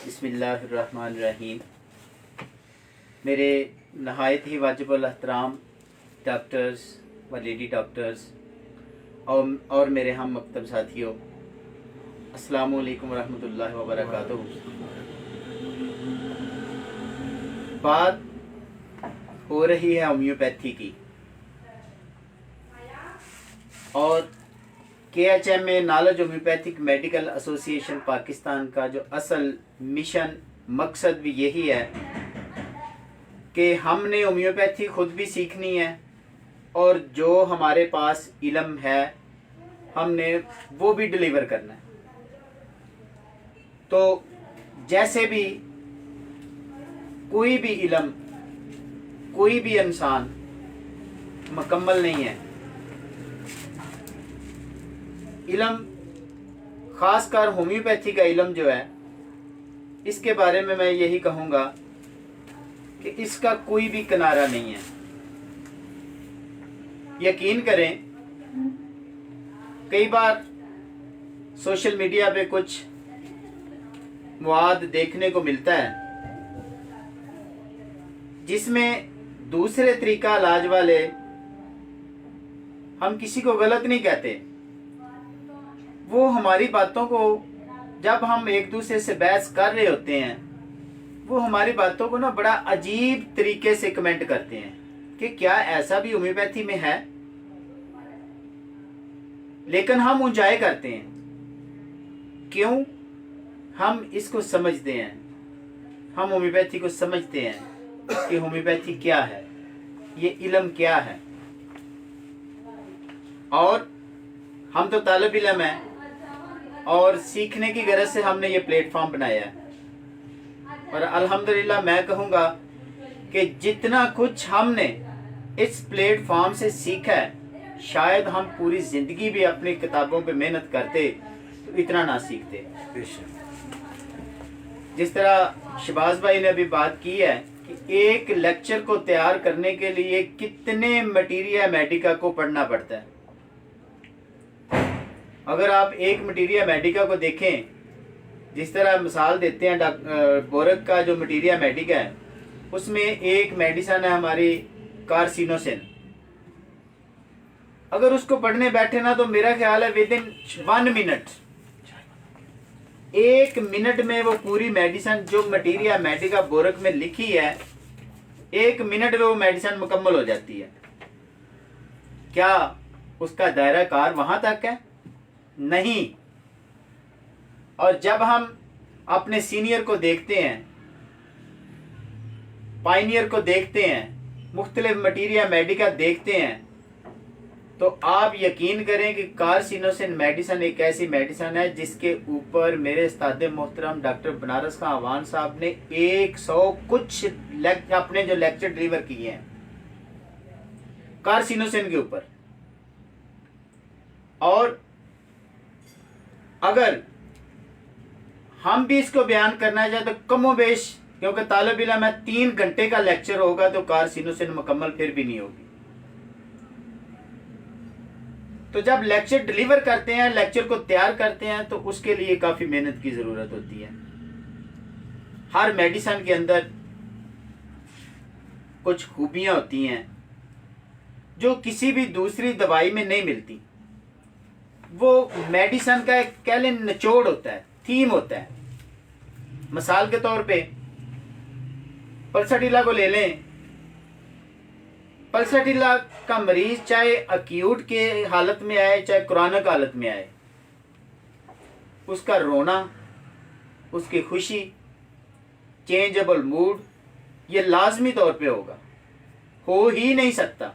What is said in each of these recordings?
बिस्मिल्लाहिर्रहमानिर्रहीम। मेरे नहायत ही वाजिबुल एहतराम डॉक्टर्स व लेडी डॉक्टर्स और मेरे हम मकतब साथियों, अस्सलामु अलैकुम रहमतुल्लाहि व बरकातुहू। बात हो रही है होम्योपैथी की और KHMA knowledge homeopathic medical association Pakistan का जो असल मिशन मकसद भी यही है कि हमने होम्योपैथी खुद भी सीखनी है और जो हमारे पास इल्म है हमने वो भी डिलीवर करना है। तो जैसे भी कोई भी इल्म, कोई भी इंसान मुकम्मल नहीं है। इल्म, ख़ासकर होम्योपैथी का इल्म जो है, इसके बारे में मैं यही कहूँगा कि इसका कोई भी किनारा नहीं है। यकीन करें, कई बार सोशल मीडिया पे कुछ मवाद देखने को मिलता है जिसमें दूसरे तरीका इलाज वाले, हम किसी को गलत नहीं कहते, वो हमारी बातों को जब हम एक दूसरे से बहस कर रहे होते हैं, वो हमारी बातों को ना बड़ा अजीब तरीके से कमेंट करते हैं कि क्या ऐसा भी होम्योपैथी में है। लेकिन हम उंजाए करते हैं। क्यों? हम इसको समझते हैं, हम होम्योपैथी को समझते हैं कि होम्योपैथी क्या है, ये इल्म क्या है। और हम तो तालिब इल्म हैं और सीखने की गरज से हमने ये प्लेटफॉर्म बनाया है। और अल्हम्दुलिल्लाह मैं कहूँगा कि जितना कुछ हमने इस प्लेटफॉर्म से सीखा है, शायद हम पूरी ज़िंदगी भी अपनी किताबों पे मेहनत करते तो इतना ना सीखते। जिस तरह शहबाज भाई ने अभी बात की है कि एक लेक्चर को तैयार करने के लिए कितने मटीरिया मेडिका को पढ़ना पड़ता है। अगर आप एक मटीरिया मेडिका को देखें, जिस तरह मिसाल देते हैं बोरक का जो मटीरिया मेडिका है, उसमें एक मेडिसन है हमारी कार्सिनोसिन। अगर उसको पढ़ने बैठे ना तो मेरा ख्याल है विद इन 1 मिनट, 1 मिनट में वो पूरी मेडिसिन जो मटीरिया मेडिका बोरक में लिखी है, 1 मिनट में वो मेडिसिन मुकम्मल हो जाती है। क्या उसका दायरा कार वहां तक है? नहीं। और जब हम अपने सीनियर को देखते हैं, पायनियर को देखते हैं, मुख्तलिफ मटीरिया मेडिका देखते हैं, तो आप यकीन करें कि कार्सिनोसिन मेडिसिन एक ऐसी मेडिसिन है जिसके ऊपर मेरे उस्ताद मोहतरम डॉक्टर बनारस खां अवान साहब ने 100 कुछ अपने जो लेक्चर डिलीवर किए हैं कार्सिनोसिन के ऊपर। और अगर हम भी इसको बयान करना चाहे तो कमोबेश, क्योंकि तालिब इल्म में 3 घंटे का लेक्चर होगा तो कार्सिनोसिन मुकम्मल फिर भी नहीं होगी। तो जब लेक्चर डिलीवर करते हैं, लेक्चर को तैयार करते हैं, तो उसके लिए काफी मेहनत की जरूरत होती है। हर मेडिसिन के अंदर कुछ खूबियां होती हैं जो किसी भी दूसरी दवाई में नहीं मिलती। वो मेडिसिन का एक कह लें निचोड़ होता है, थीम होता है। मिसाल के तौर पे पल्सटीला को ले लें। पल्सटीला का मरीज चाहे अक्यूट के हालत में आए चाहे क्रॉनिक हालत में आए, उसका रोना, उसकी खुशी, चेंजेबल मूड, ये लाजमी तौर पे होगा, हो ही नहीं सकता।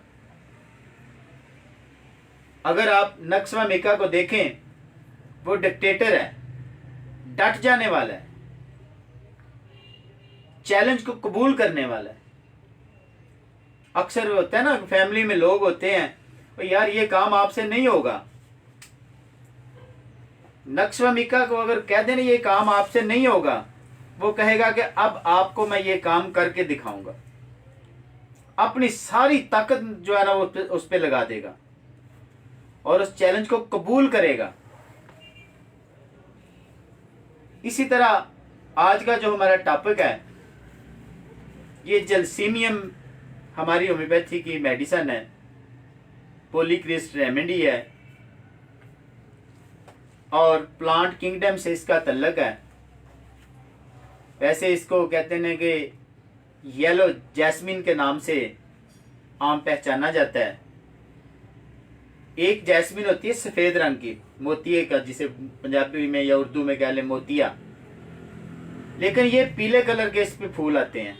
अगर आप नक्शा मेका को देखें, वो डिक्टेटर है, डट जाने वाला है, चैलेंज को कबूल करने वाला है। अक्सर होता है ना, फैमिली में लोग होते हैं, तो यार ये काम आपसे नहीं होगा। नक्शा मेका को अगर कह देना ये काम आपसे नहीं होगा, वो कहेगा कि अब आपको मैं ये काम करके दिखाऊंगा। अपनी सारी ताकत जो है ना वो उस पे लगा देगा और उस चैलेंज को कबूल करेगा। इसी तरह आज का जो हमारा टॉपिक है ये जलसीमियम हमारी होम्योपैथी की मेडिसन है, पॉलीक्रिस्ट रेमेडी है और प्लांट किंगडम से इसका तल्लक है। वैसे इसको कहते हैं कि येलो जैस्मिन के नाम से आम पहचाना जाता है। एक जैस्मिन होती है सफ़ेद रंग की, मोतिये का, जिसे पंजाबी में या उर्दू में कह लें मोतिया, लेकिन ये पीले कलर के इस पे फूल आते हैं।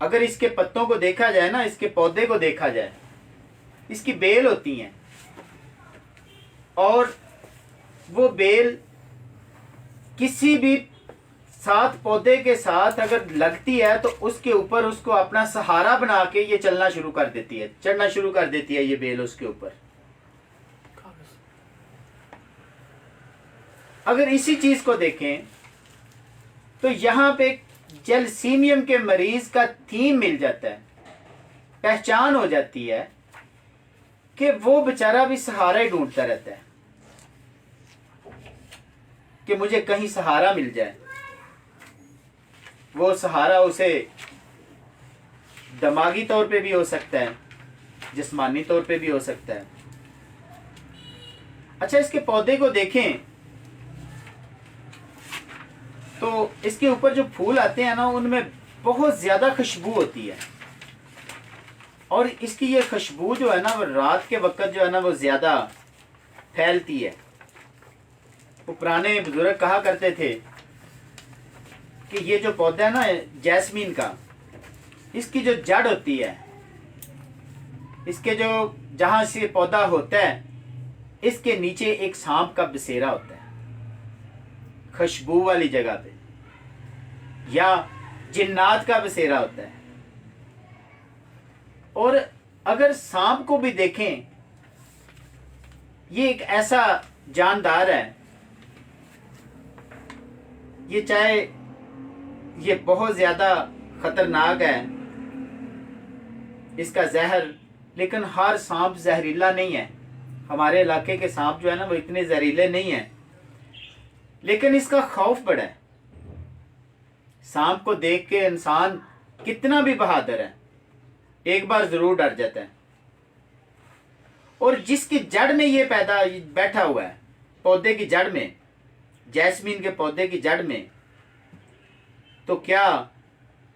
अगर इसके पत्तों को देखा जाए ना, इसके पौधे को देखा जाए, इसकी बेल होती हैं और वो बेल किसी भी साथ पौधे के साथ अगर लगती है तो उसके ऊपर उसको अपना सहारा बना के ये चलना शुरू कर देती है, चढ़ना शुरू कर देती है ये बेल उसके ऊपर। अगर इसी चीज को देखें तो यहां पे जलसीमियम के मरीज का थीम मिल जाता है, पहचान हो जाती है कि वो बेचारा भी सहारा ही ढूंढता रहता है कि मुझे कहीं सहारा मिल जाए। वो सहारा उसे दिमागी तौर पे भी हो सकता है, जिस्मानी तौर पे भी हो सकता है। अच्छा, इसके पौधे को देखें तो इसके ऊपर जो फूल आते हैं ना, उनमें बहुत ज्यादा खुशबू होती है और इसकी ये खुशबू जो है ना, वो रात के वक्त जो है ना वो ज्यादा फैलती है। वो पुराने बुजुर्ग कहा करते थे कि ये जो पौधा है ना जैस्मीन का, इसकी जो जड़ होती है, इसके जो जहां से पौधा होता है, इसके नीचे एक सांप का बसेरा होता है खुशबू वाली जगह पे, या जिन्नात का बसेरा होता है। और अगर सांप को भी देखें, ये एक ऐसा जानदार है, ये चाहे ये बहुत ज्यादा खतरनाक है इसका जहर, लेकिन हर सांप जहरीला नहीं है। हमारे इलाके के सांप जो है ना वो इतने जहरीले नहीं हैं, लेकिन इसका खौफ बड़ा है। सांप को देख के इंसान कितना भी बहादुर है, एक बार जरूर डर जाता है। और जिसकी जड़ में ये पैदा बैठा हुआ है, पौधे की जड़ में, जैस्मीन के पौधे की जड़ में, तो क्या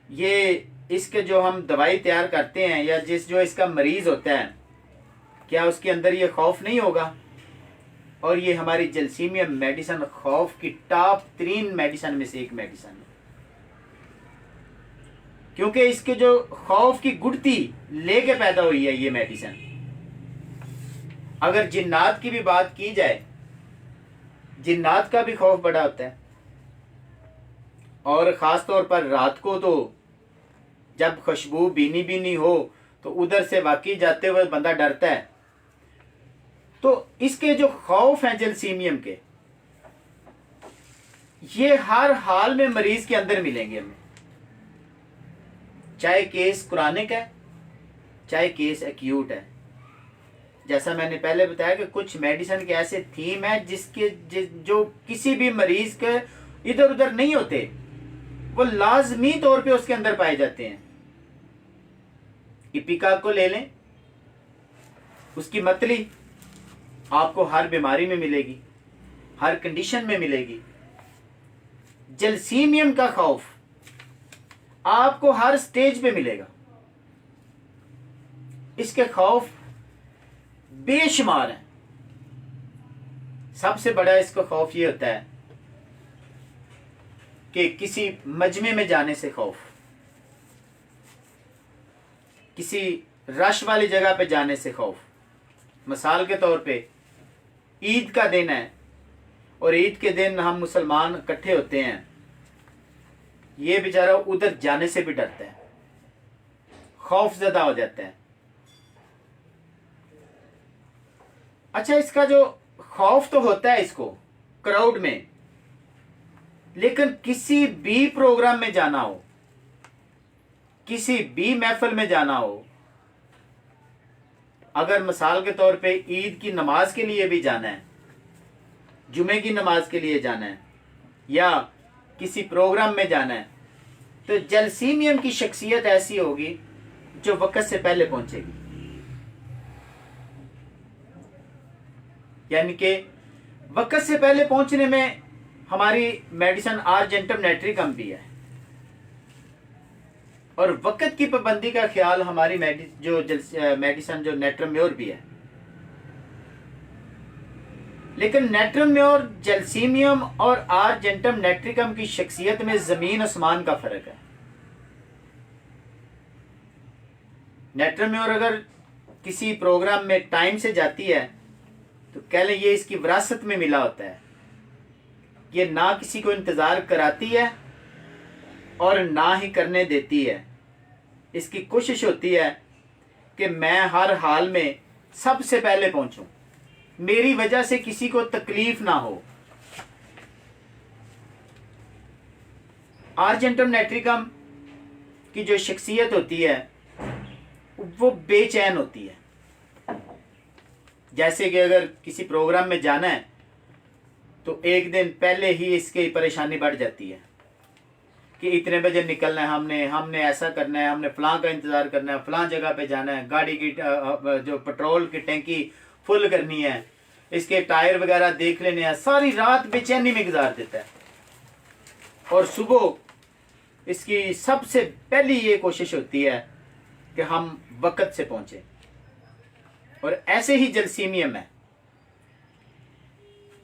ये इसके जो हम दवाई तैयार करते हैं या जो इसका मरीज होता है, क्या उसके अंदर ये खौफ नहीं होगा? और ये हमारी जलसीमियम मेडिसन खौफ की टॉप 3 मेडिसन में से एक मेडिसन है, क्योंकि इसके जो खौफ की गुड़ती लेके पैदा हुई है ये मेडिसन। अगर जिन्नात की भी बात की जाए, जिन्नात का भी खौफ बड़ा होता है, और ख़ास तौर पर रात को तो जब खुशबू बीनी बीनी हो तो उधर से वाकई जाते हुए बंदा डरता है। तो इसके जो खौफ हैं जलसीमियम के, ये हर हाल में मरीज के अंदर मिलेंगे हमें, चाहे केस क्रोनिक है चाहे केस एक्यूट है। जैसा मैंने पहले बताया कि कुछ मेडिसिन के ऐसे थीम है जो किसी भी मरीज के इधर उधर नहीं होते, वो लाजमी तौर पे उसके अंदर पाए जाते हैं। इपिका को ले लें, उसकी मतली आपको हर बीमारी में मिलेगी, हर कंडीशन में मिलेगी। जलसीमियम का खौफ आपको हर स्टेज पे मिलेगा। इसके खौफ बेशुमार हैं। सबसे बड़ा इसका खौफ ये होता है कि किसी मजमे में जाने से खौफ, किसी रश वाली जगह पे जाने से खौफ। मिसाल के तौर पे ईद का दिन है और ईद के दिन हम मुसलमान इकट्ठे होते हैं, ये बेचारा उधर जाने से भी डरता है, खौफ ज़्यादा हो जाता है। अच्छा, इसका जो खौफ तो होता है इसको क्राउड में, लेकिन किसी भी प्रोग्राम में जाना हो, किसी भी महफिल में जाना हो, अगर मिसाल के तौर पे ईद की नमाज के लिए भी जाना है जुमे की नमाज के लिए जाना है या किसी प्रोग्राम में जाना है, तो जलसीमियम की शख्सियत ऐसी होगी जो वक्त से पहले पहुंचेगी। यानी कि वक्त से पहले पहुंचने में हमारी मेडिसिन आर्जेंटम नेट्रिकम भी है, और वक्त की पाबंदी का ख्याल हमारी मेडिसिन जो नेट्रम्योर भी है। लेकिन नेट्रम्योर, जलसीमियम और आर्जेंटम नेट्रिकम की शख्सियत में जमीन आसमान का फर्क है। नेट्रम्योर अगर किसी प्रोग्राम में टाइम से जाती है तो कह लें ये इसकी विरासत में मिला होता है। ये ना किसी को इंतज़ार कराती है और ना ही करने देती है। इसकी कोशिश होती है कि मैं हर हाल में सबसे पहले पहुंचूं, मेरी वजह से किसी को तकलीफ ना हो। आर्जेंटम नेट्रिकम की जो शख्सियत होती है वो बेचैन होती है। जैसे कि अगर किसी प्रोग्राम में जाना है तो एक दिन पहले ही इसकी परेशानी बढ़ जाती है कि इतने बजे निकलना है, हमने ऐसा करना है, हमने फलां का इंतज़ार करना है, फलां जगह पे जाना है, गाड़ी की जो पेट्रोल की टैंकी फुल करनी है, इसके टायर वगैरह देख लेने हैं। सारी रात बेचैनी में गुजार देता है और सुबह इसकी सबसे पहली ये कोशिश होती है कि हम वक्त से पहुंचे। और ऐसे ही जलसीमियम है।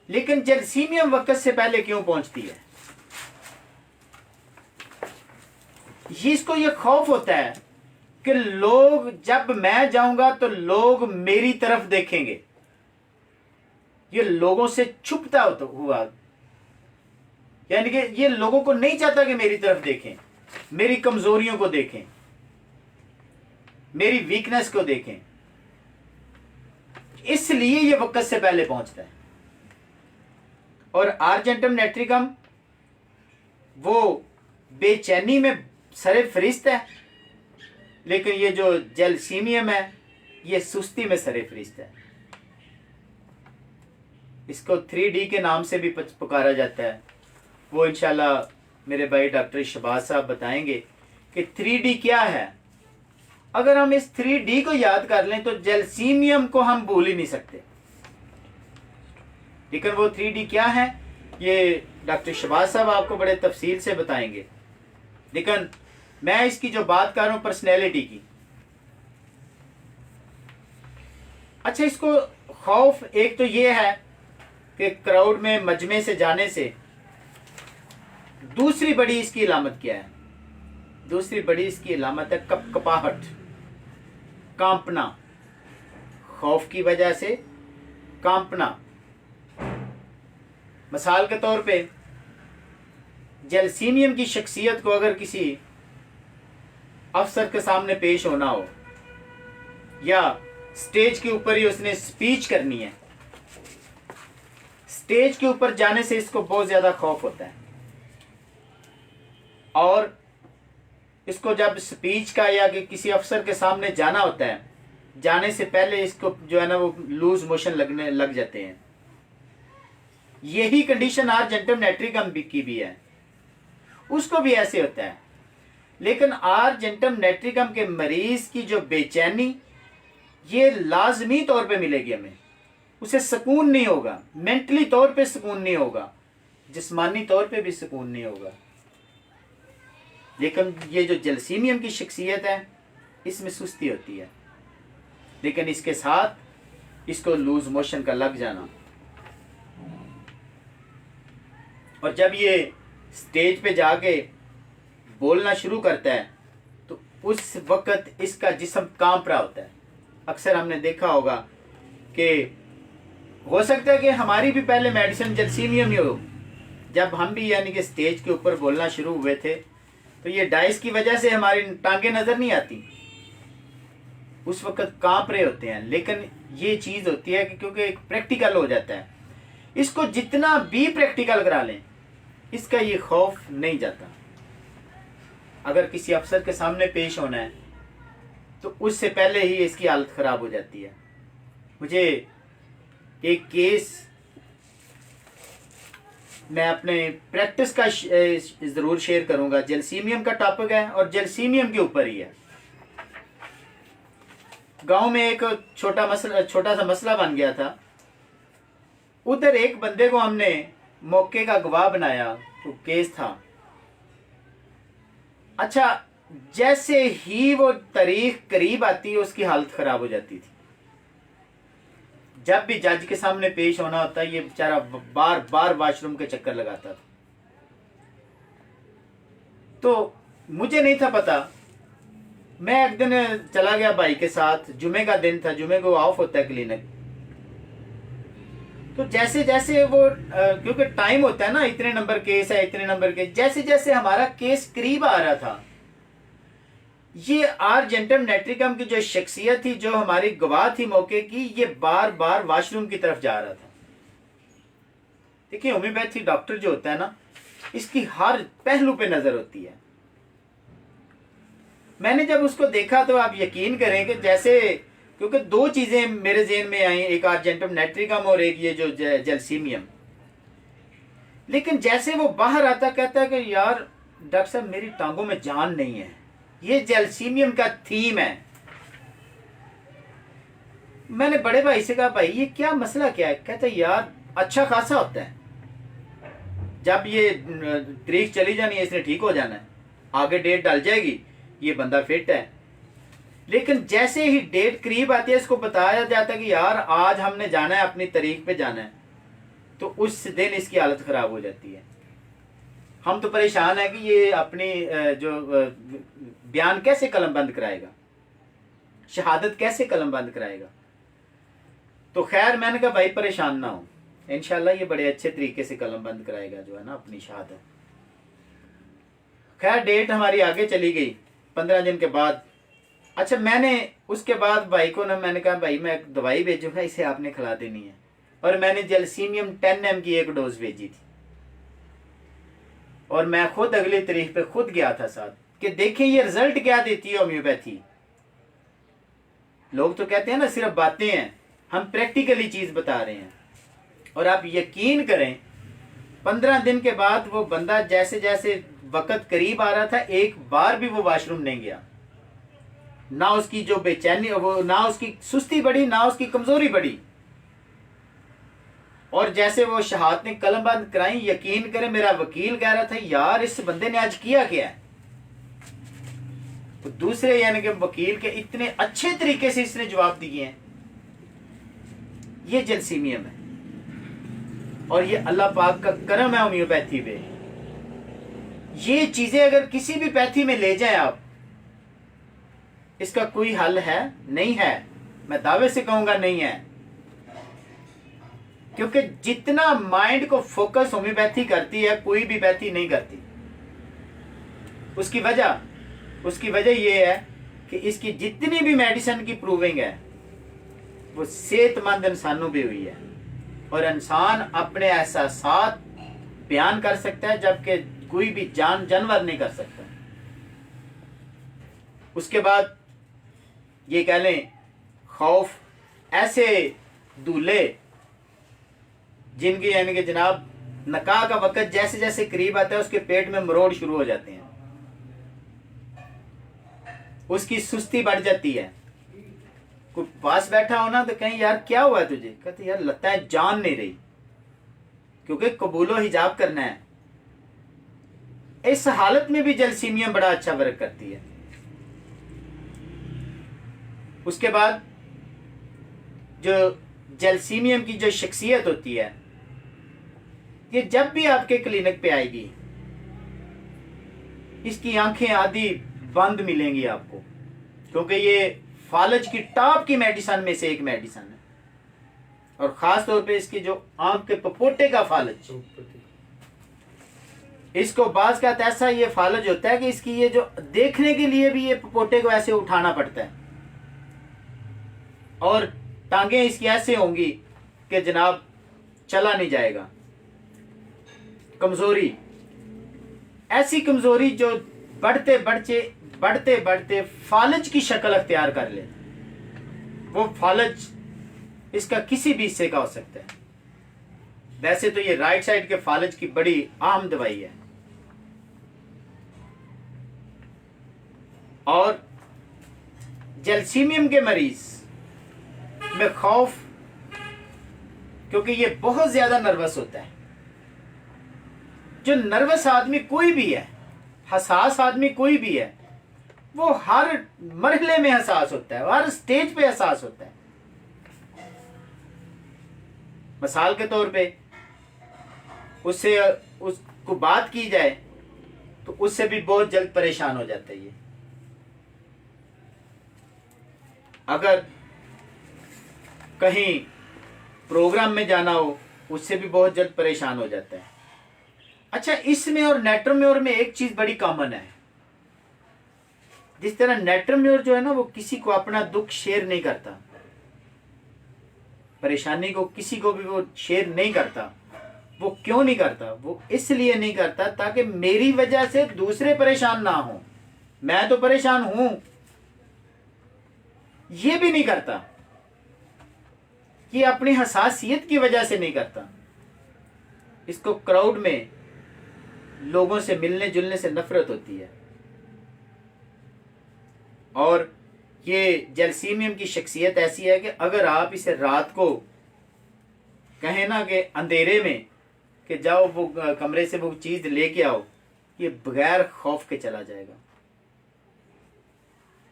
लेकिन जलसीमियम वक्त से पहले क्यों पहुंचती है? इसको ये खौफ होता है कि लोग, जब मैं जाऊंगा तो लोग मेरी तरफ देखेंगे। ये लोगों से छुपता हुआ, यानी कि ये लोगों को नहीं चाहता कि मेरी तरफ देखें, मेरी कमजोरियों को देखें, मेरी वीकनेस को देखें। इसलिए ये वक्त से पहले पहुंचता है। और आर्जेंटम नेट्रिकम वो बेचैनी में सरे फरिश्त है, लेकिन ये जो जलसीमियम है ये सुस्ती में सरे फरिश्त है। इसको 3D के नाम से भी पुकारा जाता है। वो इंशाल्लाह मेरे भाई डॉक्टर शहबाज साहब बताएंगे कि 3D क्या है। अगर हम इस 3D को याद कर लें तो जलसीमियम को हम भूल ही नहीं सकते। लेकिन वो 3D क्या है ये डॉक्टर शहबाज साहब आपको बड़े तफसील से बताएंगे। लेकिन मैं इसकी जो बात कर रहा हूं पर्सनैलिटी की, अच्छा, इसको खौफ एक तो ये है कि क्राउड में मजमे से जाने से। दूसरी बड़ी इसकी अलामत क्या है? दूसरी बड़ी इसकी अलामत है कपकपाहट, कांपना, खौफ की वजह से कांपना। मिसाल के तौर पे जलसीमियम की शख्सियत को अगर किसी अफसर के सामने पेश होना हो या स्टेज के ऊपर ही उसने स्पीच करनी है, स्टेज के ऊपर जाने से इसको बहुत ज्यादा खौफ होता है। और इसको जब स्पीच का या कि किसी अफसर के सामने जाना होता है, जाने से पहले इसको जो है ना वो लूज मोशन लगने लग जाते हैं। यही कंडीशन आर्जेंटम नेट्रिकम की भी है, उसको भी ऐसे होता है। लेकिन आर्जेंटम नेट्रिकम के मरीज की जो बेचैनी ये लाजमी तौर पे मिलेगी हमें। उसे सुकून नहीं होगा, मेंटली तौर पे सुकून नहीं होगा, जिस्मानी तौर पे भी सुकून नहीं होगा। लेकिन ये जो जलसीमियम की शख्सियत है इसमें सुस्ती होती है, लेकिन इसके साथ इसको लूज मोशन का लग जाना। और जब ये स्टेज पे जाके बोलना शुरू करता है तो उस वक्त इसका जिस्म कांप रहा होता है। अक्सर हमने देखा होगा कि हो सकता है कि हमारी भी पहले मेडिसिन जलसीमियम ही हो। जब हम भी यानी कि स्टेज के ऊपर बोलना शुरू हुए थे तो ये डाइस की वजह से हमारी टांगे नजर नहीं आती, उस वक्त कांप रहे होते हैं। लेकिन ये चीज होती है कि क्योंकि एक प्रैक्टिकल हो जाता है, इसको जितना भी प्रैक्टिकल करा लें इसका ये खौफ नहीं जाता। अगर किसी अफसर के सामने पेश होना है तो उससे पहले ही इसकी हालत खराब हो जाती है। मुझे एक केस मैं अपने प्रैक्टिस का ज़रूर शेयर करूंगा। जलसीमियम का टॉपिक है और जलसीमियम के ऊपर ही है। गांव में एक छोटा सा मसला बन गया था। उधर एक बंदे को हमने मौके का गवाह बनाया, तो केस था। अच्छा, जैसे ही वो तारीख करीब आती है उसकी हालत खराब हो जाती थी। जब भी जज के सामने पेश होना होता है, ये बेचारा बार बार वॉशरूम के चक्कर लगाता था। तो मुझे नहीं था पता। मैं एक दिन चला गया भाई के साथ, जुमे का दिन था, जुमे को ऑफ होता है क्लिनिक। तो जैसे जैसे वो क्योंकि टाइम होता है ना, इतने नंबर केस है, इतने नंबर केस, जैसे जैसे हमारा केस करीब आ रहा था, ये आर्जेंटम नेट्रिकम की जो शख्सियत थी, जो हमारी गवाह थी मौके की, ये बार बार वॉशरूम की तरफ जा रहा था। देखिए, होम्योपैथी डॉक्टर जो होता है ना, इसकी हर पहलू पे नजर होती है। मैंने जब उसको देखा तो आप यकीन करें कि जैसे, क्योंकि दो चीजें मेरे ज़हन में आई, एक आर्जेंटम नेट्रिकम और एक ये जो जलसीमियम। लेकिन जैसे वो बाहर आता, कहता है कि यार डॉक्टर साहब, मेरी टांगों में जान नहीं है, ये जलसीमियम का थीम है। मैंने बड़े भाई से कहा, भाई ये क्या मसला क्या है? कहता है यार अच्छा खासा होता है, जब ये तारीख चली जानी है, इसने ठीक हो जाना है, आगे डेट डल जाएगी, ये बंदा फिट है। लेकिन जैसे ही डेट करीब आती है, इसको बताया जाता है कि यार आज हमने जाना है, अपनी तारीख पे जाना है, तो उस दिन इसकी हालत खराब हो जाती है। हम तो परेशान है कि ये अपनी जो बयान कैसे कलमबंद कराएगा, शहादत कैसे कलमबंद कराएगा। तो खैर मैंने कहा भाई परेशान ना हो, इंशाल्लाह ये बड़े अच्छे तरीके से कलमबंद कराएगा जो है ना अपनी शहादत। खैर डेट हमारी आगे चली गई 15 दिन के बाद। अच्छा, मैंने उसके बाद भाई को ना, मैंने कहा भाई मैं एक दवाई भेजूंगा, इसे आपने खिला देनी है। और मैंने जलसीमियम 10 mg की एक डोज भेजी थी, और मैं खुद अगली तारीख पे खुद गया था साथ, कि देखें ये रिजल्ट क्या देती है होम्योपैथी। लोग तो कहते हैं ना सिर्फ बातें हैं, हम प्रैक्टिकली चीज बता रहे हैं। और आप यकीन करें, 15 दिन के बाद वो बंदा जैसे जैसे वक्त करीब आ रहा था, एक बार भी वो वॉशरूम नहीं गया। ना उसकी जो बेचैनी, वो ना उसकी सुस्ती बढ़ी, ना उसकी कमजोरी बढ़ी। और जैसे वो शहादत ने कलमबंद कराई, यकीन करें मेरा वकील कह रहा था यार इस बंदे ने आज किया क्या है। तो दूसरे यानी कि वकील के इतने अच्छे तरीके से इसने जवाब दिए हैं। ये जलसीमियम है और ये अल्लाह पाक का करम है होम्योपैथी पे। ये चीजें अगर किसी भी पैथी में ले जाएं आप, इसका कोई हल है? नहीं है। मैं दावे से कहूंगा नहीं है, क्योंकि जितना माइंड को फोकस होम्योपैथी करती है, कोई भी पैथी नहीं करती। उसकी वजह यह है कि इसकी जितनी भी मेडिसिन की प्रूविंग है, वो सेहतमंद इंसानों पे हुई है, और इंसान अपने एहसासात बयान कर सकता है, जबकि कोई भी जानवर नहीं कर सकता। उसके बाद ये कह लें खौफ, ऐसे दूल्हे जिनकी यानी कि जनाब नकाह का वक्त जैसे जैसे करीब आता है, उसके पेट में मरोड़ शुरू हो जाते हैं, उसकी सुस्ती बढ़ जाती है। कोई पास बैठा हो ना तो कहीं यार क्या हुआ है तुझे, कहते यार लगता है जान नहीं रही, क्योंकि कबूलो हिजाब करना है। इस हालत में भी जलसीमियम बड़ा अच्छा वर्क करती है। उसके बाद जो जलसीमियम की जो शख्सियत होती है, ये जब भी आपके क्लिनिक पे आएगी, इसकी आंखें आधी बंद मिलेंगी आपको, क्योंकि ये फालज की टॉप की मेडिसिन में से एक मेडिसिन है। और खास तौर पे इसकी जो आंख के पपोटे का फालज, इसको बाज का ऐसा ये फालज होता है कि इसकी ये जो देखने के लिए भी ये पपोटे को ऐसे उठाना पड़ता है, और टांगे इसकी ऐसे होंगी कि जनाब चला नहीं जाएगा। कमजोरी, ऐसी कमजोरी जो बढ़ते बढ़ते फालज की शक्ल अख्तियार कर ले। वो फालज इसका किसी भी हिस्से का हो सकता है। वैसे तो ये राइट साइड के फालज की बड़ी अहम दवाई है। और जैल्सीमियम के मरीज में खौफ, क्योंकि ये बहुत ज्यादा नर्वस होता है। जो नर्वस आदमी कोई भी है, हसास आदमी कोई भी है, वो हर मरहले में हसास होता है, हर स्टेज पे हसास होता है। मिसाल के तौर पे उससे उसको बात की जाए तो उससे भी बहुत जल्द परेशान हो जाता है ये। अगर कहीं प्रोग्राम में जाना हो उससे भी बहुत जल्द परेशान हो जाता है। अच्छा, इसमें और नेट्रोम्योर में एक चीज बड़ी कॉमन है। जिस तरह नेट्रोम्योर जो है ना, वो किसी को अपना दुख शेयर नहीं करता, परेशानी को किसी को भी वो शेयर नहीं करता। वो क्यों नहीं करता? वो इसलिए नहीं करता ताकि मेरी वजह से दूसरे परेशान ना हो। मैं तो परेशान हूं, ये भी नहीं करता। ये अपनी हसासियत की वजह से नहीं करता। इसको क्राउड में लोगों से मिलने जुलने से नफरत होती है। और ये जैल्सीमियम की शख्सियत ऐसी है कि अगर आप इसे रात को कहें ना कि अंधेरे में कि जाओ वो कमरे से वो चीज लेके आओ, ये बगैर खौफ के चला जाएगा।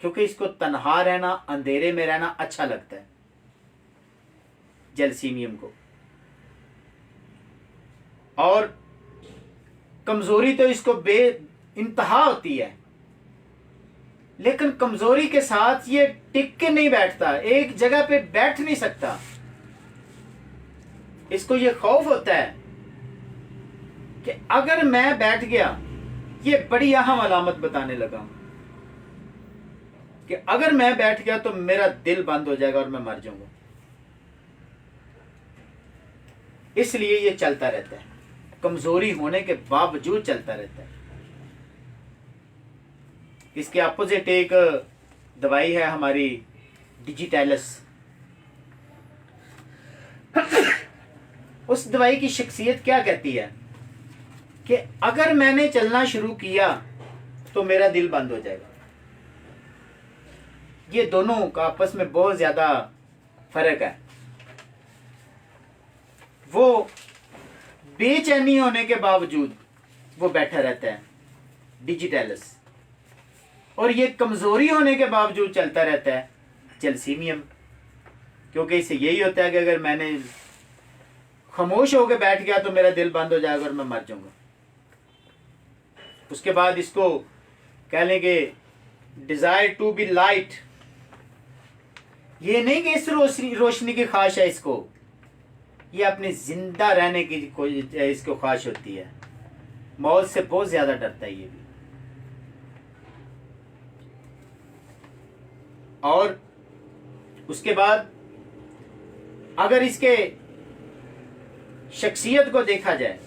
क्योंकि इसको तन्हा रहना, अंधेरे में रहना अच्छा लगता है जैल्सीमियम को। और कमजोरी तो इसको बे इंतहा होती है, लेकिन कमजोरी के साथ ये टिक के नहीं बैठता, एक जगह पे बैठ नहीं सकता। इसको ये खौफ होता है कि अगर मैं बैठ गया, ये बड़ी अहम अलामत बताने लगा कि अगर मैं बैठ गया तो मेरा दिल बंद हो जाएगा और मैं मर जाऊंगा। इसलिए ये चलता रहता है, कमजोरी होने के बावजूद चलता रहता है। इसके अपोजिट एक दवाई है हमारी डिजिटैलस। उस दवाई की शख्सियत क्या कहती है कि अगर मैंने चलना शुरू किया तो मेरा दिल बंद हो जाएगा। ये दोनों का आपस में बहुत ज्यादा फर्क है। वो बेचैनी होने के बावजूद वो बैठा रहता है डिजिटैलस, और ये कमजोरी होने के बावजूद चलता रहता है जैल्सीमियम। क्योंकि इसे यही होता है कि अगर मैंने खामोश होकर बैठ गया तो मेरा दिल बंद हो जाएगा और मैं मर जाऊंगा। उसके बाद इसको कह लेंगे डिजायर टू बी लाइट। ये नहीं कि इस रोशनी की ख्वाहिश है इसको, ये अपने जिंदा रहने की कोई इसको ख्वाहिश होती है। मौत से बहुत ज्यादा डरता है ये भी। और उसके बाद अगर इसके शख्सियत को देखा जाए,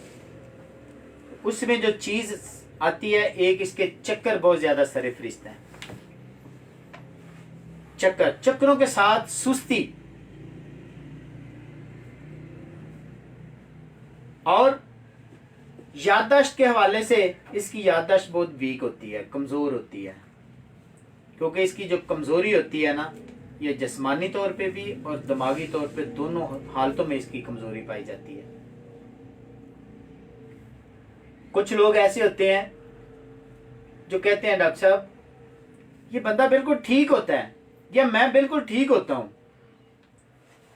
उसमें जो चीज आती है, एक इसके चक्कर बहुत ज्यादा सरफरिस्त हैं। चक्रों के साथ सुस्ती, और याददाश्त के हवाले से इसकी याददाश्त बहुत वीक होती है, कमजोर होती है। क्योंकि इसकी जो कमजोरी होती है ना, ये जिस्मानी तौर पे भी और दिमागी तौर पे दोनों हालतों में इसकी कमजोरी पाई जाती है। कुछ लोग ऐसे होते हैं जो कहते हैं डॉक्टर साहब ये बंदा बिल्कुल ठीक होता है या मैं बिल्कुल ठीक होता हूं,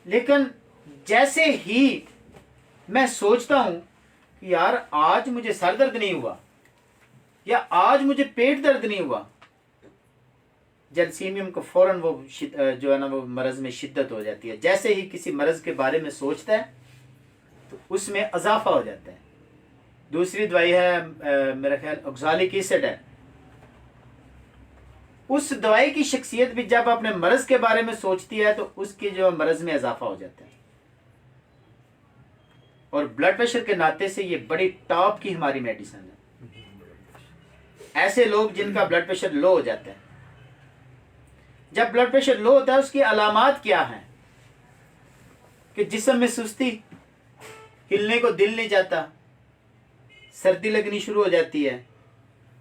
लेकिन जैसे ही मैं सोचता हूं कि यार आज मुझे सर दर्द नहीं हुआ या आज मुझे पेट दर्द नहीं हुआ, जैल्सीमियम को फौरन वो जो है ना वो मरज में शिद्दत हो जाती है। जैसे ही किसी मरज के बारे में सोचता है तो उसमें इजाफा हो जाता है। दूसरी दवाई है मेरा ख्याल ऑक्सैलिक एसिड है। उस दवाई की शख्सियत भी जब अपने मरज के बारे में सोचती है तो उसके जो मरज में इजाफा हो जाता है। और ब्लड प्रेशर के नाते से ये बड़ी टॉप की हमारी मेडिसिन है। ऐसे लोग जिनका ब्लड प्रेशर लो हो जाता है, जब ब्लड प्रेशर लो होता है उसकी अलामात क्या हैं कि जिस्म में सुस्ती, हिलने को दिल नहीं चाहता, सर्दी लगनी शुरू हो जाती है।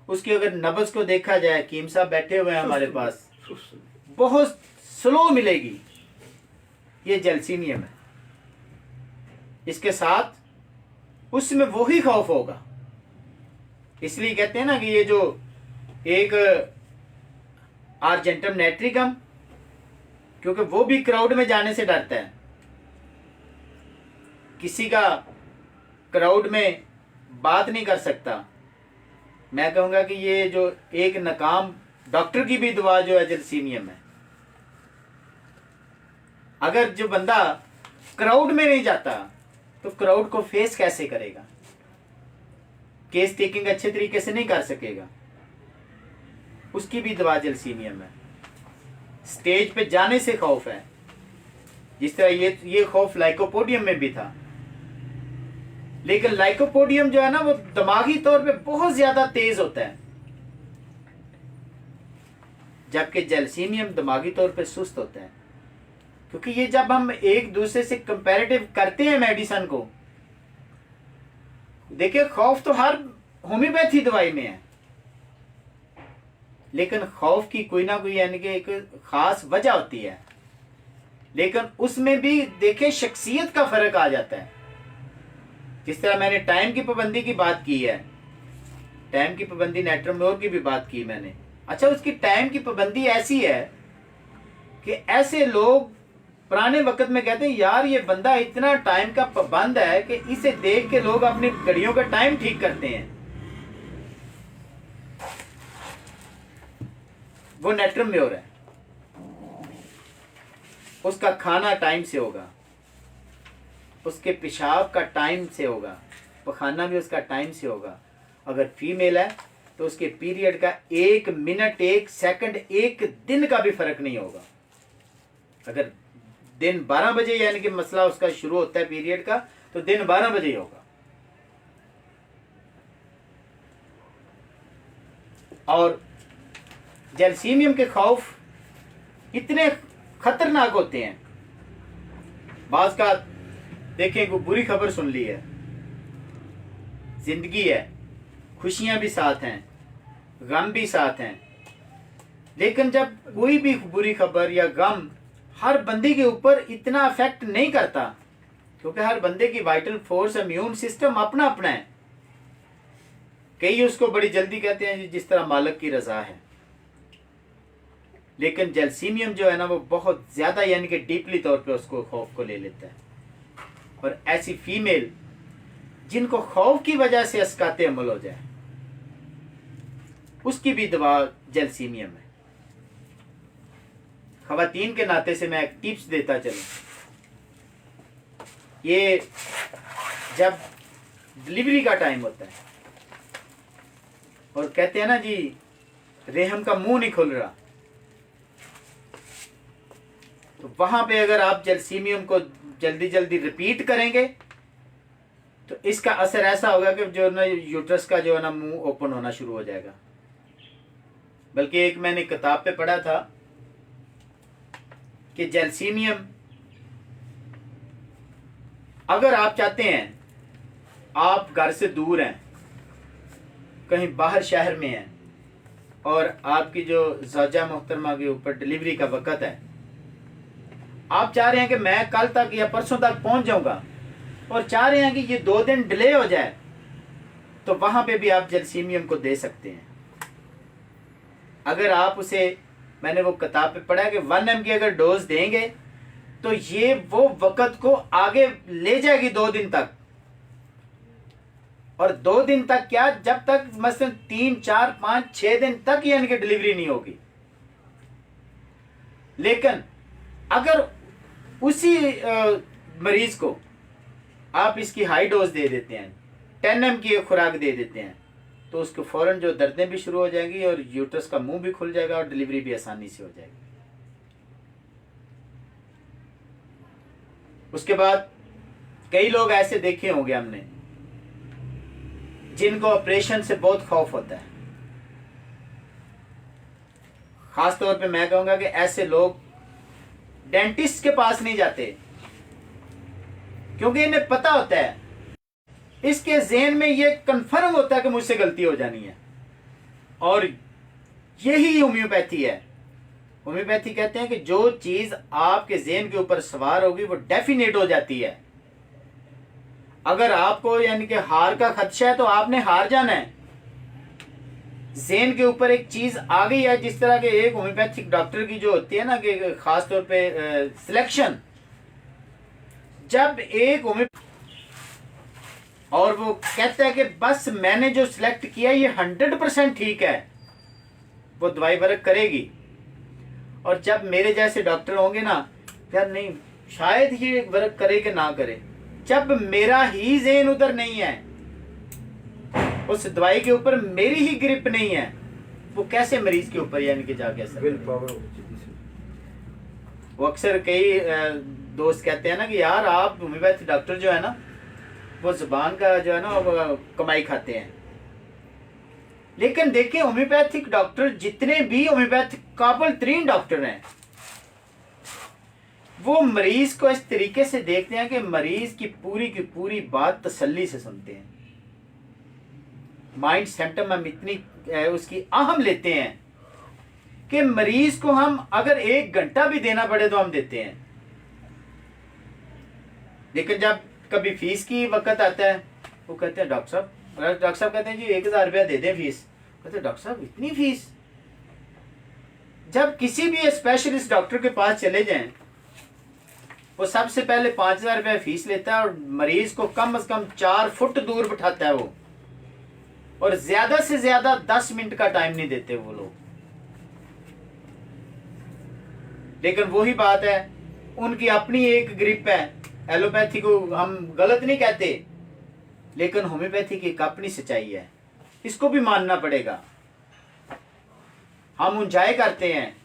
उसकी अगर नब्ज को देखा जाए, कीम साहब बैठे हुए हैं हमारे पास, बहुत स्लो मिलेगी। ये जलसीनियम है। इसके साथ उसमें वही खौफ होगा। इसलिए कहते हैं ना कि ये जो एक आर्जेंटम नेट्रिकम, क्योंकि वो भी क्राउड में जाने से डरता है। किसी का क्राउड में बात नहीं कर सकता। मैं कहूंगा कि ये जो एक नाकाम डॉक्टर की भी दुआ जो है जलसीनियम है। अगर जो बंदा क्राउड में नहीं जाता तो क्राउड को फेस कैसे करेगा, केस टेकिंग अच्छे तरीके से नहीं कर सकेगा। उसकी भी दवा जलसीनियम है। स्टेज पे जाने से खौफ है, जिस तरह ये खौफ लाइकोपोडियम में भी था। लेकिन लाइकोपोडियम जो है ना वो दिमागी तौर पे बहुत ज्यादा तेज होता है, जबकि जलसीनियम दिमागी तौर पे सुस्त होता है। क्योंकि ये जब हम एक दूसरे से कंपैरेटिव करते हैं मेडिसिन को, देखिए खौफ तो हर होम्योपैथी दवाई में है, लेकिन खौफ की कोई ना कोई यानी कि एक खास वजह होती है। लेकिन उसमें भी देखिए शख्सियत का फर्क आ जाता है। जिस तरह मैंने टाइम की पाबंदी की बात की है, टाइम की पाबंदी नेट्रमोर की भी बात की मैंने। अच्छा, उसकी टाइम की पाबंदी ऐसी है कि ऐसे लोग पुराने वक्त में कहते हैं यार ये बंदा इतना टाइम का पाबंद है कि इसे देख के लोग अपनी घड़ियों का टाइम ठीक करते हैं। वो नेट्रमोर है। उसका खाना टाइम से होगा, उसके पेशाब का टाइम से होगा, पखाना भी उसका टाइम से होगा। अगर फीमेल है तो उसके पीरियड का 1 मिनट 1 सेकंड 1 दिन का भी फर्क नहीं होगा। अगर दिन 12 बजे यानी कि मसला उसका शुरू होता है पीरियड का, तो दिन 12 बजे होगा। और जलसीनियम के खौफ इतने खतरनाक होते हैं। बाज का देखें, कोई बुरी खबर सुन ली है, जिंदगी है, खुशियां भी साथ हैं, गम भी साथ हैं। लेकिन जब कोई भी बुरी खबर या गम हर बंदे के ऊपर इतना अफेक्ट नहीं करता, क्योंकि हर बंदे की वाइटल फोर्स, इम्यून सिस्टम अपना अपना है। कई उसको बड़ी जल्दी कहते हैं जिस तरह मालिक की रजा है। लेकिन जलसीनियम जो है ना वो बहुत ज्यादा यानी कि डीपली तौर पे उसको खौफ को ले लेता है। और ऐसी फीमेल जिनको खौफ की वजह से अस्काते अमल हो जाए, उसकी भी दवा जलसीनियम है। खवातीन के नाते से मैं एक टिप्स देता चलूं। ये जब डिलीवरी का टाइम होता है और कहते हैं ना जी रेहम का मुंह नहीं खुल रहा, तो वहां पे अगर आप जलसीनियम को जल्दी जल्दी रिपीट करेंगे तो इसका असर ऐसा होगा कि जो ना यूट्रस का जो है ना मुंह ओपन होना शुरू हो जाएगा। बल्कि एक मैंने किताब पे पढ़ा था कि जलसीनियम अगर आप चाहते हैं, आप घर से दूर हैं, कहीं बाहर शहर में हैं और आपकी जो ज़ौजा मोहतरमा के ऊपर डिलीवरी का वक़्त है, आप चाह रहे हैं कि मैं कल तक या परसों तक पहुंच जाऊंगा और चाह रहे हैं कि ये 2 दिन डिले हो जाए, तो वहां पे भी आप जलसीनियम को दे सकते हैं। अगर आप उसे, मैंने वो किताब पे पढ़ा है कि 1 mg की अगर डोज देंगे तो ये वो वक़्त को आगे ले जाएगी 2 दिन तक। और 2 दिन तक क्या, जब तक मसलन 3, 4, 5, 6 दिन तक यानी कि डिलीवरी नहीं होगी। लेकिन अगर उसी मरीज को आप इसकी हाई डोज दे देते हैं, 10 mg की खुराक दे देते हैं, तो उसको फौरन जो दर्दें भी शुरू हो जाएंगी और यूट्रस का मुंह भी खुल जाएगा और डिलीवरी भी आसानी से हो जाएगी। उसके बाद कई लोग ऐसे देखे होंगे हमने जिनको ऑपरेशन से बहुत खौफ होता है। खास तौर पे मैं कहूंगा कि ऐसे लोग डेंटिस्ट के पास नहीं जाते, क्योंकि इन्हें पता होता है इसके ज़हन में ये कन्फर्म होता है कि मुझसे गलती हो जानी है। और यही होम्योपैथी है। होम्योपैथी कहते हैं कि जो चीज आपके ज़हन के ऊपर सवार होगी वो डेफिनेट हो जाती है। अगर आपको यानी कि हार का खदशा है तो आपने हार जाना है। ज़हन के ऊपर एक चीज आ गई है, जिस तरह के एक होम्योपैथिक डॉक्टर की जो होती है ना कि खास तौर पे सिलेक्शन, जब एक और वो कहता है कि बस मैंने जो सिलेक्ट किया ये 100% ठीक है, वो दवाई वर्क करेगी। और जब मेरे जैसे डॉक्टर होंगे ना, यार नहीं शायद ये वर्क करे कि ना करे, जब मेरा ही ज़हन उधर नहीं है, उस दवाई के ऊपर मेरी ही ग्रिप नहीं है, वो कैसे मरीज के ऊपर यानी कि जाके असर। वो अक्सर कई दोस्त कहते हैं ना कि यार आप होम्योपैथी डॉक्टर जो है ना वो जुबान का जो है ना वो कमाई खाते हैं। लेकिन देखिए होम्योपैथिक डॉक्टर जितने भी होम्योपैथिक काबिल तरीन डॉक्टर हैं, वो मरीज को इस तरीके से देखते हैं कि मरीज की पूरी बात तसल्ली से सुनते हैं। माइंड सिम्टम हम इतनी उसकी अहम लेते हैं कि मरीज को हम अगर 1 घंटा भी देना पड़े तो हम देते हैं। लेकिन जब कभी फीस की वक्त आता है, वो कहते हैं डॉक्टर साहब कहते हैं जी 1000 रुपया दे दें फीस। कहते हैं डॉक्टर साहब इतनी फीस। जब किसी भी स्पेशलिस्ट डॉक्टर के पास चले जाएं, वो सबसे पहले 5000 रुपया फीस लेता है और मरीज को कम से कम 4 फुट दूर बिठाता है वो, और ज्यादा से ज्यादा 10 मिनट का टाइम नहीं देते वो लोग। लेकिन वही बात है, उनकी अपनी एक ग्रिप है। एलोपैथी को हम गलत नहीं कहते, लेकिन होम्योपैथी की एक अपनी सच्चाई है, इसको भी मानना पड़ेगा। हम उंजाय करते हैं।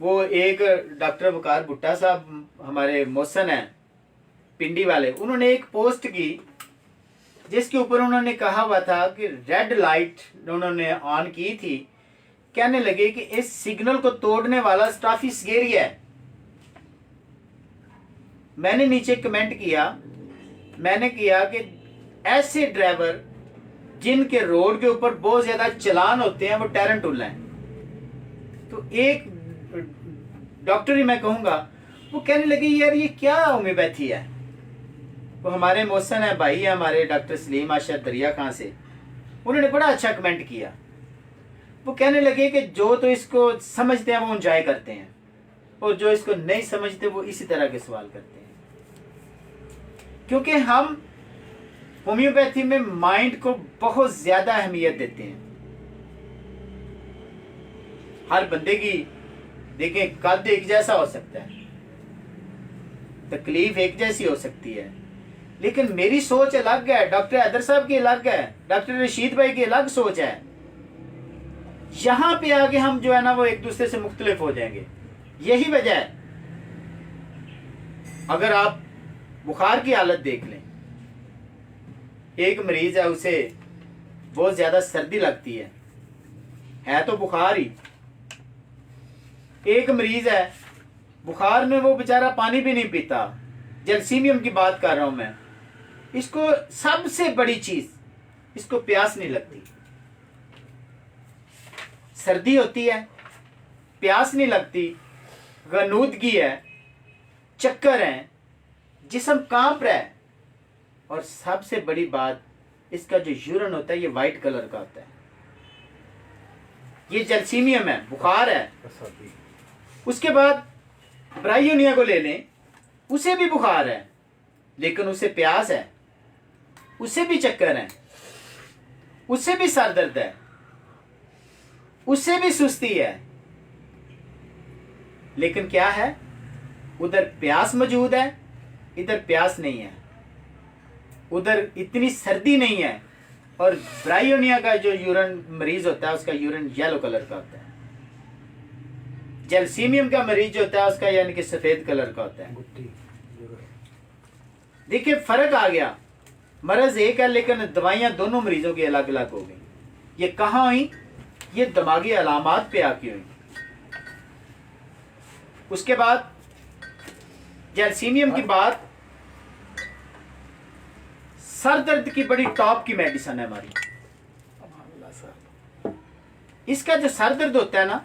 वो एक डॉक्टर वकार भुट्टा साहब हमारे मोहसन हैं पिंडी वाले, उन्होंने एक पोस्ट की जिसके ऊपर उन्होंने कहा हुआ था कि रेड लाइट उन्होंने ऑन की थी, कहने लगे कि इस सिग्नल को तोड़ने वाला काफी स्केरी है। मैंने नीचे कमेंट किया, मैंने किया कि ऐसे ड्राइवर जिनके रोड के ऊपर बहुत ज्यादा चलान होते हैं वो टैरेंटुल हैं। तो एक डॉक्टर ही मैं कहूंगा, वो कहने लगे यार ये क्या होम्योपैथी है। वो हमारे मोहसन है भाई है हमारे डॉक्टर सलीम आशर दरिया खां से, उन्होंने बड़ा अच्छा कमेंट किया। वो कहने लगे कि जो तो इसको समझते हैं वो एंजॉय करते हैं, और जो इसको नहीं समझते वो इसी तरह के सवाल करते हैं। क्योंकि हम होम्योपैथी में माइंड को बहुत ज्यादा अहमियत देते हैं। हर बंदे की देखें कद एक जैसा हो सकता है, तकलीफ एक जैसी हो सकती है, लेकिन मेरी सोच अलग है, डॉक्टर हैदर साहब की अलग है, डॉक्टर रशीद भाई की अलग सोच है। यहां पे आगे हम जो है ना वो एक दूसरे से मुख्तलिफ हो जाएंगे। यही वजह है, अगर आप बुखार की हालत देख लें, एक मरीज है उसे बहुत ज्यादा सर्दी लगती है तो बुखार ही। एक मरीज है बुखार में वो बेचारा पानी भी नहीं पीता, जलसीमियम की बात कर रहा हूं मैं। इसको सबसे बड़ी चीज, इसको प्यास नहीं लगती। सर्दी होती है, प्यास नहीं लगती, गनूदगी है, चक्कर है, जिस्म कांप रहा है, और सबसे बड़ी बात इसका जो यूरिन होता है ये वाइट कलर का होता है। ये जलसीमियम है, बुखार है। उसके बाद ब्रायोनिया को ले लें, उसे भी बुखार है लेकिन उसे प्यास है, उसे भी चक्कर है, उसे भी सर दर्द है, उसे भी सुस्ती है। लेकिन क्या है, उधर प्यास मौजूद है, इधर प्यास नहीं है, उधर इतनी सर्दी नहीं है, और ब्रायोनिया का जो यूरिन मरीज होता है उसका यूरिन येलो कलर का होता है। जलसीमियम का मरीज जो होता है उसका यानी कि सफेद कलर का होता है। देखिए फर्क आ गया, मरज एक है लेकिन दवाइयां दोनों मरीजों की अलग अलग हो गई। ये कहां हुई, ये दिमागी अलामात पे आके हुई। उसके बाद जलसीमियम की बात सर दर्द की बड़ी टॉप की मेडिसिन है हमारी। इसका जो सर दर्द होता है ना,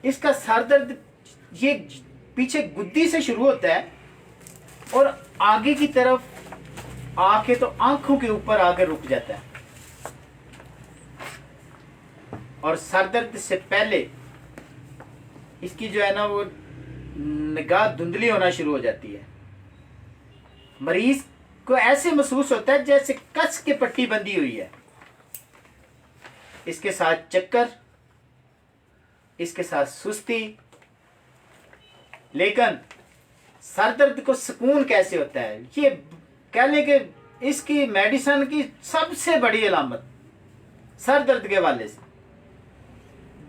इसका सर दर्द ये पीछे गुद्दी से शुरू होता है और आगे की तरफ आके तो आंखों के ऊपर आके रुक जाता है, और सर दर्द से पहले इसकी जो है ना वो निगाह धुंधली होना शुरू हो जाती है। मरीज को ऐसे महसूस होता है जैसे कस के पट्टी बंधी हुई है। इसके साथ चक्कर, इसके साथ सुस्ती। लेकिन सर दर्द को सुकून कैसे होता है, ये कह लें कि इसकी मेडिसिन की सबसे बड़ी अलामत सर दर्द के हवाले से,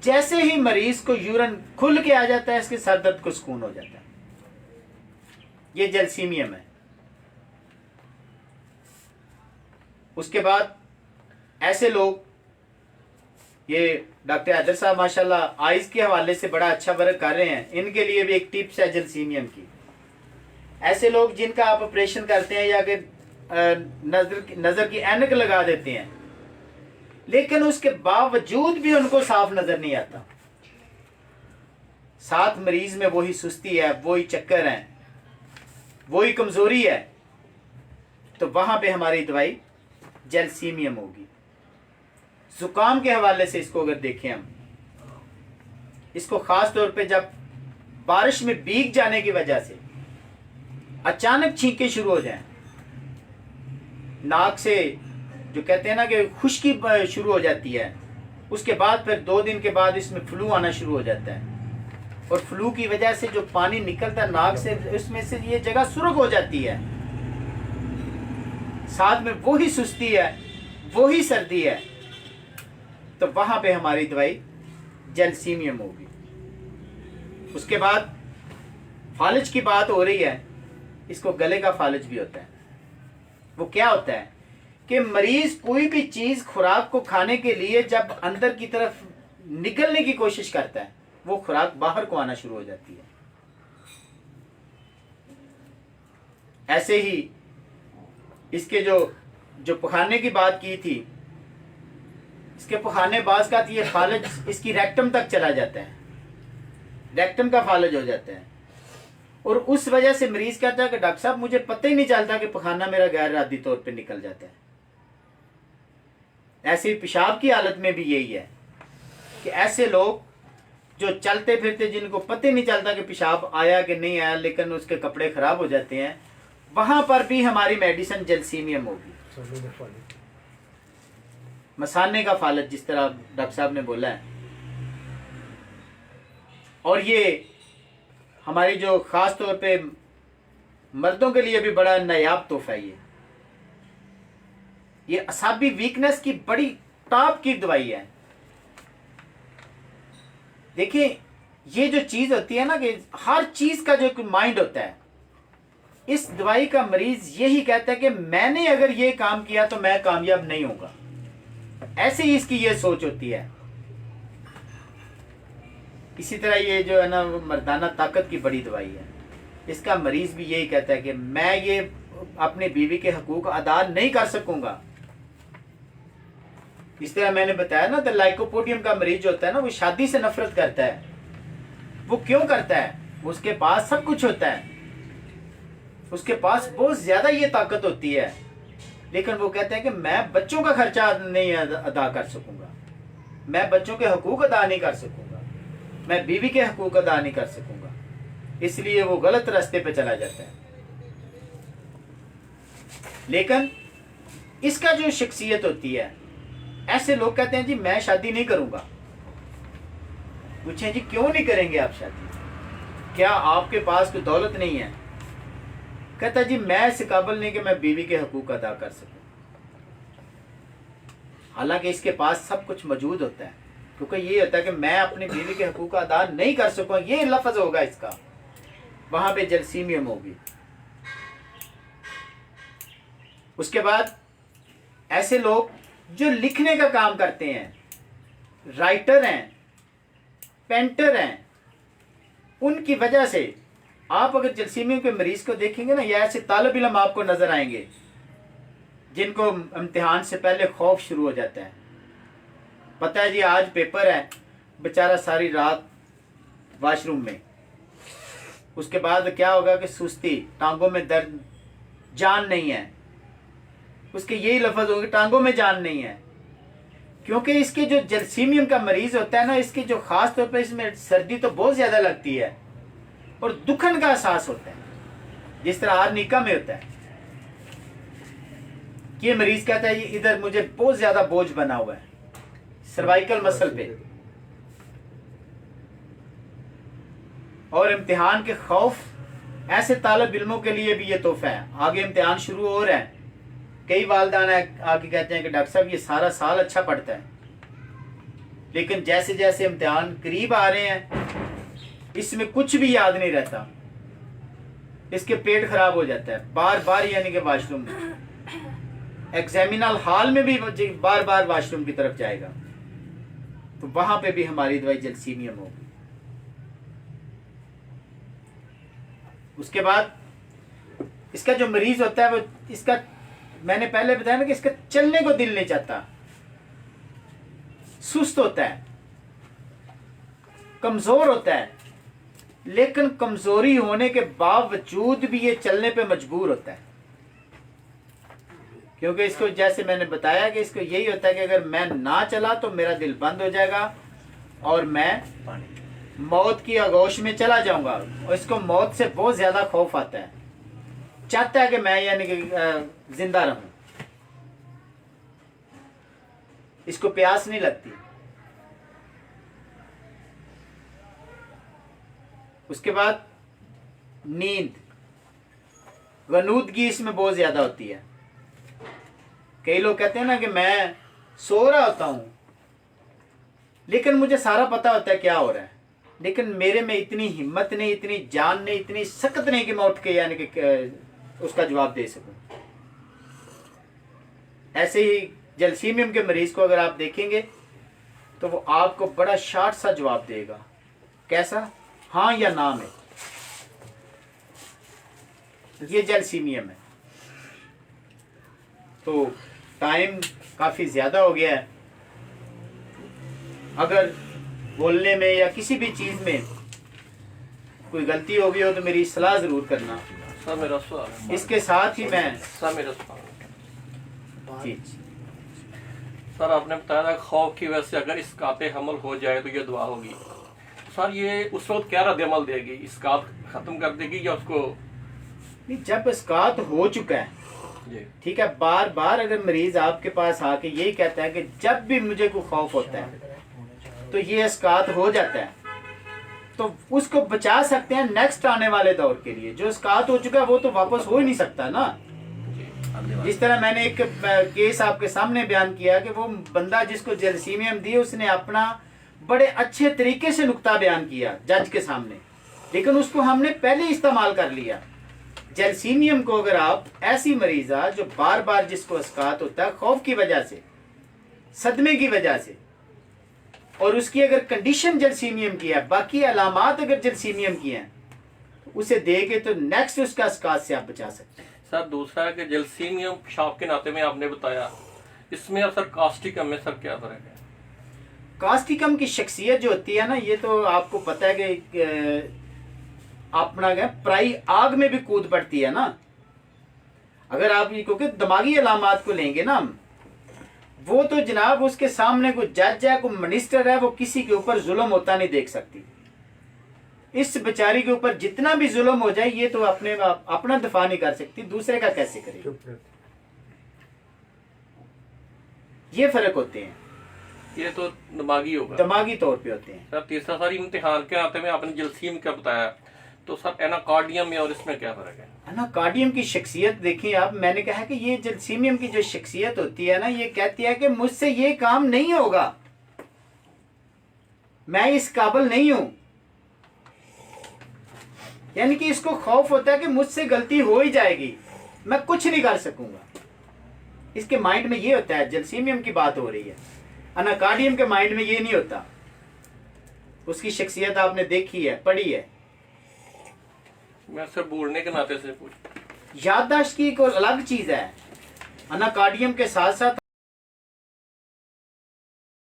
जैसे ही मरीज को यूरिन खुल के आ जाता है, इसके सर दर्द को सुकून हो जाता है। ये जलसीमियम है। उसके बाद ऐसे लोग, ये डॉक्टर हैदर साहब माशाल्लाह आइज के हवाले से बड़ा अच्छा वर्क कर रहे हैं, इनके लिए भी एक टिप्स है जलसीमियम की। ऐसे लोग जिनका आप ऑपरेशन करते हैं या कि नजर की ऐनक लगा देते हैं, लेकिन उसके बावजूद भी उनको साफ नजर नहीं आता, साथ मरीज में वही सुस्ती है, वही चक्कर है, वही कमजोरी है, तो वहां पे हमारी दवाई जलसीमियम होगी। जुकाम के हवाले से इसको अगर देखें हम, इसको खास तौर पे जब बारिश में भीग जाने की वजह से अचानक छींकें शुरू हो जाएं, नाक से जो कहते हैं ना कि खुश्की शुरू हो जाती है, उसके बाद फिर 2 दिन के बाद इसमें फ्लू आना शुरू हो जाता है, और फ्लू की वजह से जो पानी निकलता है नाक से, उसमें से ये जगह सुर्ख हो जाती है, साथ में वही सुस्ती है, वही सर्दी है, तो वहां पे हमारी दवाई जलसीमियम होगी। उसके बाद फालिज की बात हो रही है, इसको गले का फालिज भी होता है। वो क्या होता है कि मरीज कोई भी चीज खुराक को खाने के लिए जब अंदर की तरफ निकलने की कोशिश करता है, वो खुराक बाहर को आना शुरू हो जाती है। ऐसे ही इसके जो पखाने की बात की थी, इसके पखाने बाज का ये फालिज इसकी रेक्टम तक चला जाता है, रेक्टम का फालिज हो जाता है, और उस वजह से मरीज कहता है कि डॉक्टर साहब मुझे पता ही नहीं चलता कि पखाना मेरा गैर इरादी तौर पे निकल जाता है। ऐसे ही पेशाब की हालत में भी यही है कि ऐसे लोग जो चलते फिरते, जिनको पता ही नहीं चलता कि पेशाब आया कि नहीं आया, लेकिन उसके कपड़े खराब हो जाते हैं, वहां पर भी हमारी मेडिसिन जलसीमियम होगी। मसाने का फालिज जिस तरह डॉक्टर साहब ने बोला है, और ये हमारी जो खास तौर पे मर्दों के लिए भी बड़ा नायाब तोहफा है। ये असाबी वीकनेस की बड़ी टॉप की दवाई है। देखिए ये जो चीज होती है ना कि हर चीज का जो माइंड होता है, इस दवाई का मरीज यही कहता है कि मैंने अगर ये काम किया तो मैं कामयाब नहीं होगा, ऐसे ही इसकी ये सोच होती है। इसी तरह ये जो है ना मर्दाना ताकत की बड़ी दवाई है, इसका मरीज भी यही कहता है कि मैं ये अपनी बीवी के हकूक अदा नहीं कर सकूंगा। इस तरह मैंने बताया ना, तो लाइकोपोडियम का मरीज होता है ना, वो शादी से नफरत करता है। वो क्यों करता है? उसके पास सब कुछ होता है, उसके पास बहुत ज्यादा ये ताकत होती है, लेकिन वो कहता है कि मैं बच्चों का खर्चा नहीं अदा कर सकूंगा, मैं बच्चों के हकूक अदा नहीं कर सकूंगा, मैं बीवी के हकूक अदा नहीं कर सकूंगा, इसलिए वो गलत रास्ते पे चला जाता है। लेकिन इसका जो शख्सियत होती है, ऐसे लोग कहते हैं जी मैं शादी नहीं करूंगा। पूछें जी क्यों नहीं करेंगे आप शादी, क्या आपके पास कोई दौलत नहीं है? कहता जी मैं इस काबिल नहीं कि मैं बीवी के हकूक अदा कर सकूं। हालांकि इसके पास सब कुछ मौजूद होता है, क्योंकि ये होता है कि मैं अपनी बीवी के हकूक अदा नहीं कर सकूं, ये लफ्ज होगा इसका, वहां पे जलसीमियम होगी। उसके बाद ऐसे लोग जो लिखने का काम करते हैं, राइटर हैं, पेंटर हैं, उनकी वजह से आप अगर जलसीमियम के मरीज को देखेंगे ना, या ऐसे तालिब इल्म आपको नजर आएंगे जिनको इम्तिहान से पहले खौफ शुरू हो जाता है। पता है जी आज पेपर है, बेचारा सारी रात वॉशरूम में, उसके बाद क्या होगा कि सुस्ती, टांगों में दर्द, जान नहीं है, उसके यही लफ्ज होंगे टांगों में जान नहीं है। क्योंकि इसके जो जलसीमियम का मरीज होता है ना, इसकी जो खास तौर पर इसमें सर्दी तो बहुत ज्यादा लगती है और दुखन का एहसास होता है, जिस तरह आर्निका में होता है। ये मरीज कहता है ये इधर मुझे बहुत ज्यादा बोझ बना हुआ है सर्वाइकल मसल पे, और इम्तिहान के खौफ ऐसे तालिब इल्मों के लिए भी ये तोहफा है। आगे इम्तिहान शुरू हो रहा है, कई वालिदान आके कहते हैं कि डॉक्टर साहब ये सारा साल अच्छा पढ़ता है, लेकिन जैसे जैसे इम्तिहान करीब आ रहे हैं इसमें कुछ भी याद नहीं रहता, इसके पेट खराब हो जाता है बार बार, यानी कि वॉशरूम में, एग्जामिनल हॉल में भी बार बार वॉशरूम की तरफ जाएगा, तो वहां पे भी हमारी दवाई जलसीमियम होगी। उसके बाद इसका जो मरीज होता है वो, इसका मैंने पहले बताया ना कि इसका चलने को दिल नहीं चाहता, सुस्त होता है, कमजोर होता है, लेकिन कमजोरी होने के बावजूद भी ये चलने पे मजबूर होता है। क्योंकि इसको जैसे मैंने बताया कि इसको यही होता है कि अगर मैं ना चला तो मेरा दिल बंद हो जाएगा और मैं मौत की आगोश में चला जाऊंगा, और इसको मौत से बहुत ज्यादा खौफ आता है, चाहता है कि मैं यानी कि जिंदा रहूं, इसको प्यास नहीं लगती। उसके बाद नींद, गनूदगी इसमें बहुत ज्यादा होती है। कई लोग कहते हैं ना कि मैं सो रहा होता हूं लेकिन मुझे सारा पता होता है क्या हो रहा है, लेकिन मेरे में इतनी हिम्मत नहीं, इतनी जान नहीं, इतनी सख्त नहीं कि मैं उठ के यानी कि उसका जवाब दे सकूं। ऐसे ही जलसीमियम के मरीज को अगर आप देखेंगे तो वो आपको बड़ा शार्ट सा जवाब देगा, कैसा, हाँ या ना में। ये जलसीमियम है। तो टाइम काफी ज्यादा हो गया है, अगर बोलने में या किसी भी चीज में कोई गलती हो गई हो तो मेरी सलाह जरूर करना। सर मेरा सवाल, इसके साथ ही मैं सर मेरा सवाल, जी सर आपने बताया था खौफ की वजह से अगर इसकात हमल हो जाए तो ये दुआ होगी। सर ये उस वक्त क्या रद्द अमल देगी, इसकात खत्म कर देगी या उसको? नहीं, जब इसकात हो चुका है, ठीक है, बार बार अगर मरीज आपके पास आके यही कहता है कि जब भी मुझे कोई खौफ होता है तो ये इसकात हो जाता है, तो उसको बचा सकते हैं नेक्स्ट आने वाले दौर के लिए। जो इसकात हो चुका है वो तो वापस हो ही नहीं सकता ना। जिस तरह मैंने एक केस आपके सामने बयान किया कि वो बंदा जिसको जलसीमियम दी, उसने अपना बड़े अच्छे तरीके से नुक्ता बयान किया जज के सामने, लेकिन उसको हमने पहले इस्तेमाल कर लिया। जलसीमियम को अगर आप ऐसी मरीजा जो बार बार जिसको इसकात होता है खौफ की वजह से, सदमे की वजह से, और उसकी अगर कंडीशन जलसीमियम की है, बाकी अलामात अगर जलसीमियम की हैं, तो उसे देके तो नेक्स्ट उसका इसकात से आप बचा सकते हैं। सर दूसरा है कि जलसीमियम पेशाब के नाते में आपने बताया, इसमें और सर कास्टिकम में सर क्या फर्क है? कास्टिकम की शख्सियत जो होती है ना, ये तो आपको पता है कि अपना क्या प्राई आग में भी कूद पड़ती है ना। अगर आप ये क्योंकि दिमागी अलामात को लेंगे ना, वो तो जनाब उसके सामने कोई जज है, कोई मिनिस्टर है, वो किसी के ऊपर जुल्म होता नहीं देख सकती। इस बेचारी के ऊपर जितना भी जुल्म हो जाए ये तो अपना दफा नहीं कर सकती, दूसरे का कैसे करेगी? ये फर्क होते हैं, ये तो दिमागी होगा, दिमागी तौर पे होते हैं। सर तीसरा सर इम्तिहान के नाते में आपने जलसीम का बताया, तो सर एनाकार्डियम में और इसमें क्या फर्क है? एनाकार्डियम की शख्सियत देखिए आप, मैंने कहा कि ये जलसीमियम की जो शख्सियत होती है ना, ये कहती है कि मुझसे ये काम नहीं होगा, मैं इस काबिल नहीं हूं। यानी कि इसको खौफ होता है कि मुझसे गलती हो ही जाएगी, मैं कुछ नहीं कर सकूंगा। इसके माइंड में ये होता है, जलसीमियम की बात हो रही है। एनाकार्डियम के माइंड में ये नहीं होता। उसकी शख्सियत आपने देखी है, पढ़ी है। मैं सर बोलने के नाते से पूछ, याददाश्त की एक और अलग चीज है। अनाकार्डियम के साथ साथ